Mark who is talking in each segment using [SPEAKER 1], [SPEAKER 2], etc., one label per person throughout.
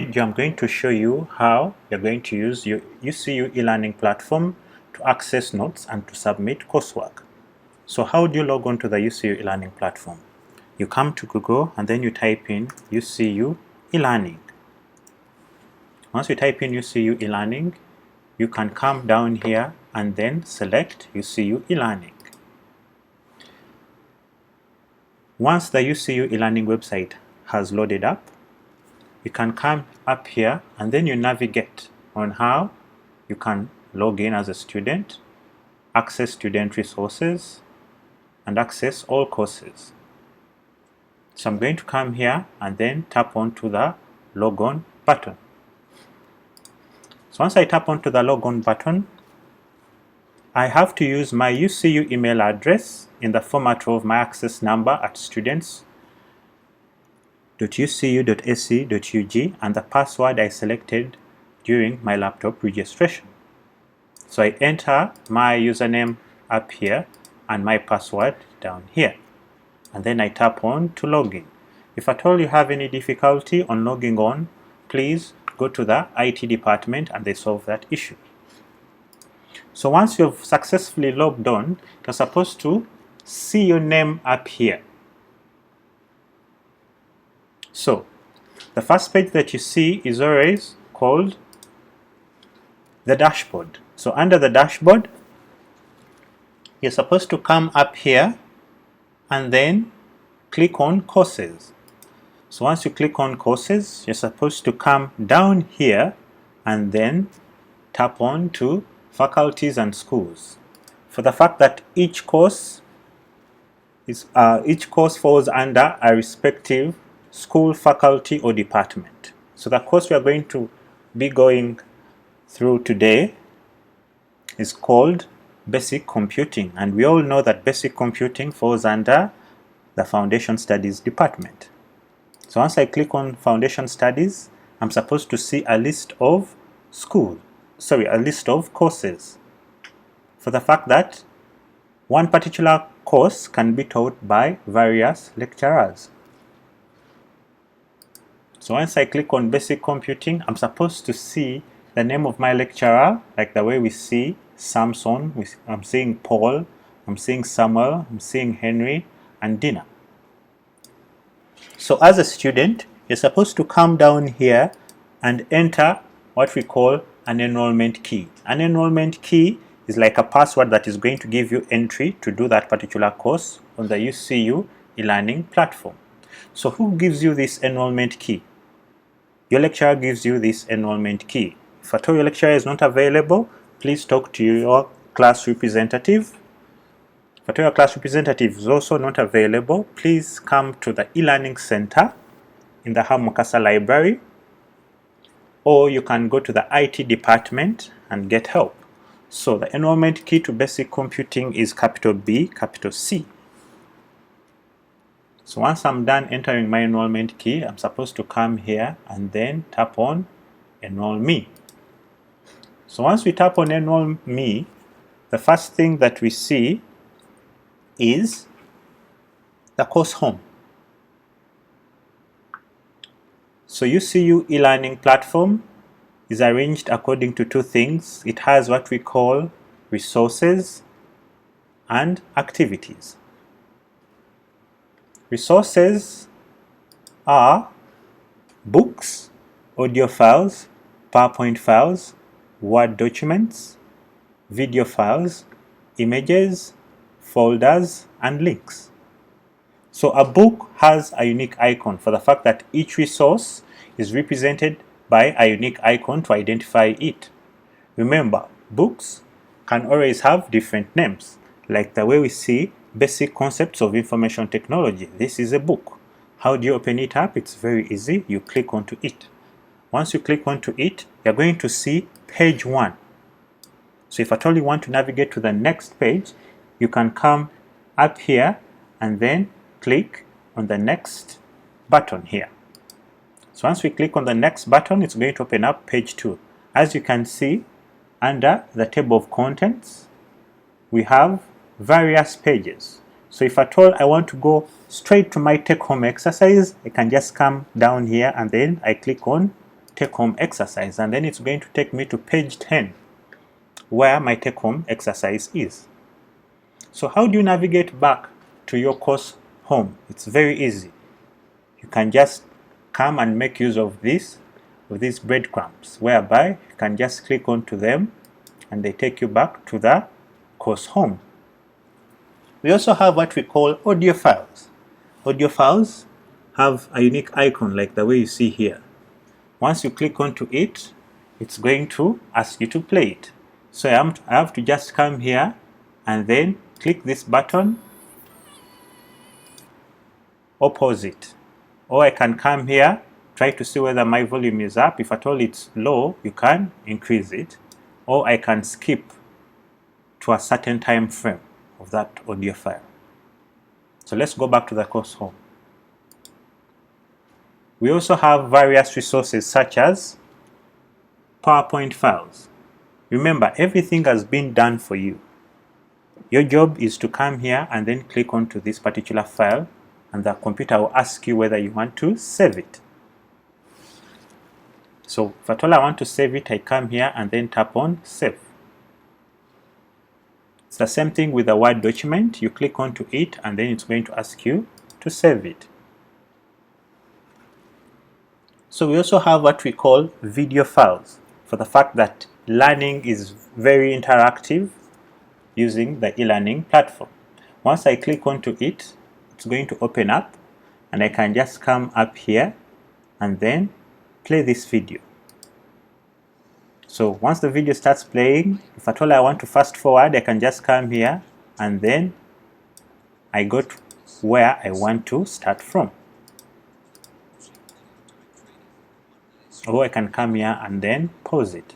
[SPEAKER 1] I'm going to show you how you're going to use your UCU eLearning platform to access notes and to submit coursework. So how do you log on to the UCU eLearning platform? You come to Google and then you type in UCU eLearning. Once you type in UCU eLearning, you can come down here and then select UCU eLearning. Once the UCU eLearning website has loaded up, you can come up here and then you navigate on how you can log in as a student, access student resources, and access all courses. So I'm going to come here and then tap onto the logon button. So once I tap onto the logon button, I have to use my UCU email address in the format of my access number at students.ucu.ac.ug and the password I selected during my laptop registration. So I enter my username up here and my password down here, and then I tap on to login. If at all you have any difficulty on logging on, please go to the IT department and they solve that issue. So once you've successfully logged on, you're supposed to see your name up here. So the first page that you see is always called the dashboard. So under the dashboard, you're supposed to come up here and then click on courses. So once you click on courses, you're supposed to come down here and then tap on to faculties and schools. For the fact that each course falls under a respective school, faculty, or department. So the course we are going to be going through today is called Basic Computing, and we all know that Basic Computing falls under the Foundation Studies department. So once I click on Foundation Studies, I'm supposed to see a list of courses, for the fact that one particular course can be taught by various lecturers. So once I click on Basic Computing, I'm supposed to see the name of my lecturer, like the way we see Samson, I'm seeing Paul, I'm seeing Samuel, I'm seeing Henry, and Dina. So as a student, you're supposed to come down here and enter what we call an enrollment key. An enrollment key is like a password that is going to give you entry to do that particular course on the UCU eLearning platform. So who gives you this enrollment key? Your lecturer gives you this enrollment key. If at all your lecturer is not available, please talk to your class representative. If at all your class representative is also not available, please come to the eLearning Center in the Hamukasa Library, or you can go to the IT department and get help. So the enrollment key to Basic Computing is capital B, capital C. So once I'm done entering my enrollment key, I'm supposed to come here and then tap on Enroll Me. So once we tap on Enroll Me, the first thing that we see is the course home. So UCU eLearning platform is arranged according to two things. It has what we call resources and activities. Resources are books, audio files, PowerPoint files, Word documents, video files, images, folders, and links. So a book has a unique icon for the fact that each resource is represented by a unique icon to identify it. Remember, books can always have different names, like the way we see Basic Concepts of Information Technology. This is a book. How do you open it up? It's very easy. You click onto it. Once you click onto it, you're going to see page 1. So if at all you want to navigate to the next page, you can come up here and then click on the next button here. So once we click on the next button, it's going to open up page 2. As you can see, under the table of contents, we have various pages. So if at all I want to go straight to my take-home exercise, I can just come down here and then I click on take-home exercise, and then it's going to take me to page 10 where my take-home exercise is. So how do you navigate back to your course home? It's very easy. You can just come and make use of these breadcrumbs, whereby you can just click onto them and they take you back to the course home. We also have what we call audio files. Audio files have a unique icon like the way you see here. Once you click onto it, it's going to ask you to play it. So I have to just come here and then click this button or pause it. Or I can come here, try to see whether my volume is up. If at all it's low, you can increase it. Or I can skip to a certain time frame of that audio file. So let's go back to the course home. We also have various resources such as PowerPoint files. Remember, everything has been done for you. Your job is to come here and then click onto this particular file, and the computer will ask you whether you want to save it. So if at all I want to save it, I come here and then tap on save. It's the same thing with the Word document. You click onto it and then it's going to ask you to save it. So we also have what we call video files, for the fact that learning is very interactive using the eLearning platform. Once I click onto it, it's going to open up and I can just come up here and then play this video. So once the video starts playing, if at all I want to fast forward, I can just come here and then I go to where I want to start from. Or I can come here and then pause it.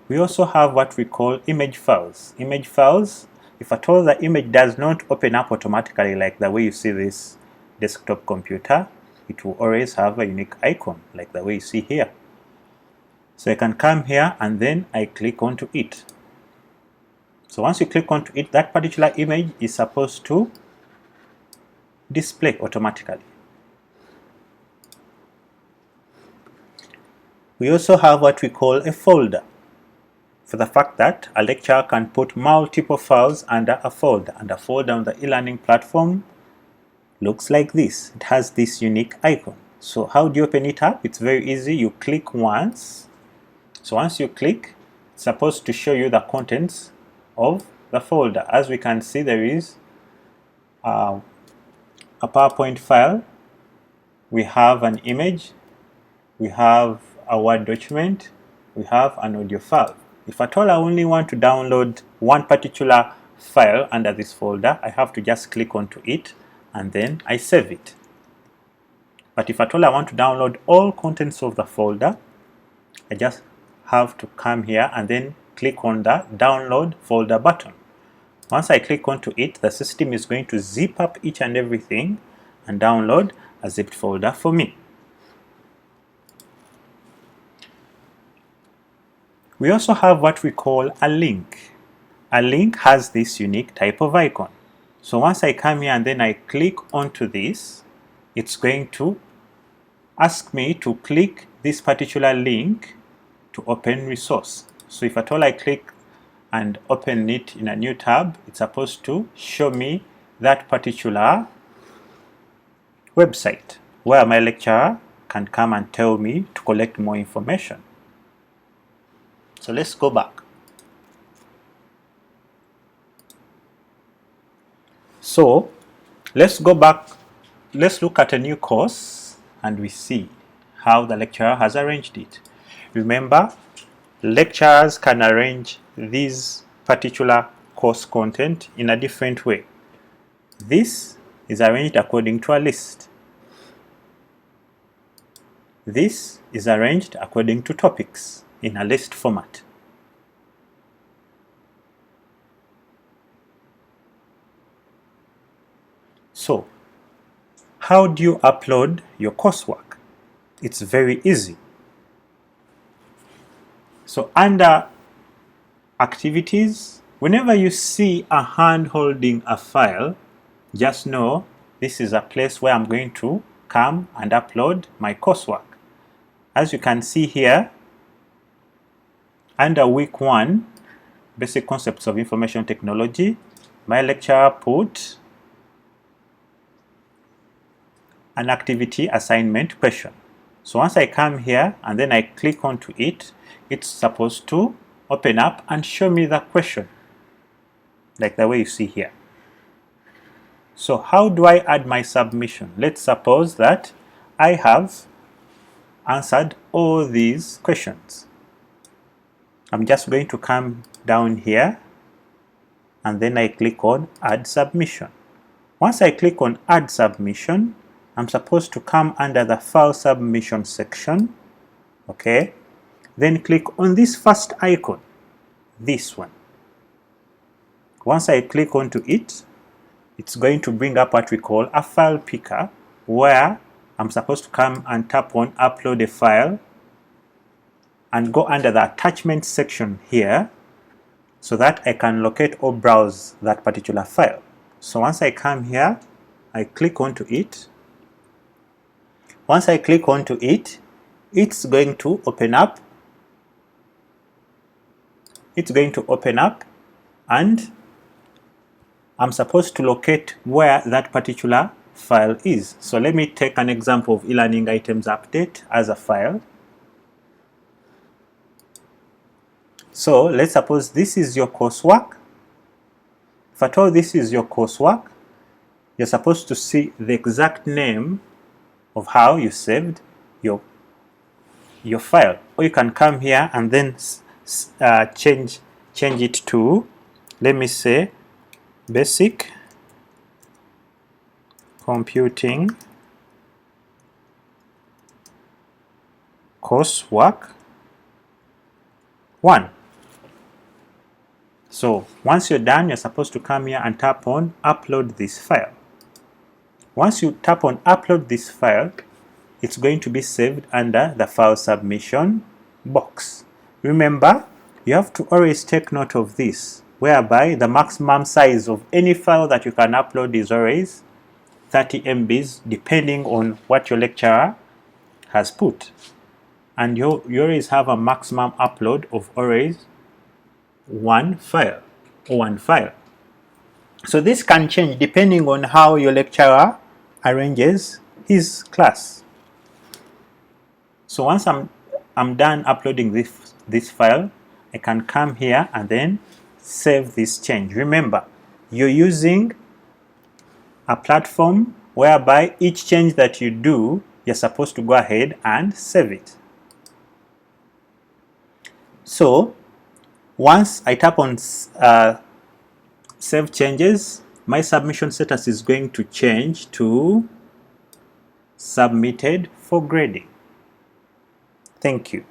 [SPEAKER 1] We also have what we call image files. Image files, if at all the image does not open up automatically like the way you see this desktop computer, it will always have a unique icon like the way you see here. So I can come here and then I click onto it. So once you click onto it, that particular image is supposed to display automatically. We also have what we call a folder, for the fact that a lecturer can put multiple files under a folder, and a folder on the eLearning platform looks like this. It has this unique icon. So how do you open it up? It's very easy. You click once. So once you click, it's supposed to show you the contents of the folder. As we can see, there is a PowerPoint file, we have an image, we have a Word document, we have an audio file. If at all I only want to download one particular file under this folder, I have to just click onto it and then I save it. But if at all I want to download all contents of the folder, I just have to come here and then click on the download folder button. Once I click onto it, the system is going to zip up each and everything and download a zipped folder for me. We also have what we call a link. A link has this unique type of icon. So once I come here and then I click onto this, it's going to ask me to click this particular link to open resource. So if at all I click and open it in a new tab, it's supposed to show me that particular website where my lecturer can come and tell me to collect more information. So let's go back. So let's go back, let's look at a new course and we see how the lecturer has arranged it. Remember, lecturers can arrange this particular course content in a different way. This is arranged according to a list. This is arranged according to topics in a list format. So, how do you upload your coursework? It's very easy. So under activities, whenever you see a hand holding a file, just know this is a place where I'm going to come and upload my coursework. As you can see here, under week 1, basic concepts of information technology, my lecturer put an activity assignment question. So once I come here and then I click onto it, it's supposed to open up and show me the question, like the way you see here. So how do I add my submission? Let's suppose that I have answered all these questions. I'm just going to come down here and then I click on add submission. Once I click on add submission, I'm supposed to come under the file submission section, okay? Then click on this first icon, this one. Once I click onto it, it's going to bring up what we call a file picker, where I'm supposed to come and tap on upload a file and go under the attachment section here so that I can locate or browse that particular file. So once I come here, I click onto it. Once I click onto it, it's going to open up. It's going to open up and I'm supposed to locate where that particular file is. So let me take an example of eLearning items update as a file. So let's suppose this is your coursework. If at all this is your coursework, you're supposed to see the exact name of how you saved your file. Or you can come here and then change it to, let me say, basic computing coursework 1. So once you're done, you're supposed to come here and tap on upload this file. Once you tap on upload this file, it's going to be saved under the file submission box. Remember, you have to always take note of this, whereby the maximum size of any file that you can upload is always 30 MBs, depending on what your lecturer has put. And you always have a maximum upload of always one file. So this can change depending on how your lecturer arranges his class. So once I'm done uploading this file, I can come here and then save this change. Remember, you're using a platform whereby each change that you do, you're supposed to go ahead and save it. So once I tap on save changes, my submission status is going to change to submitted for grading. Thank you.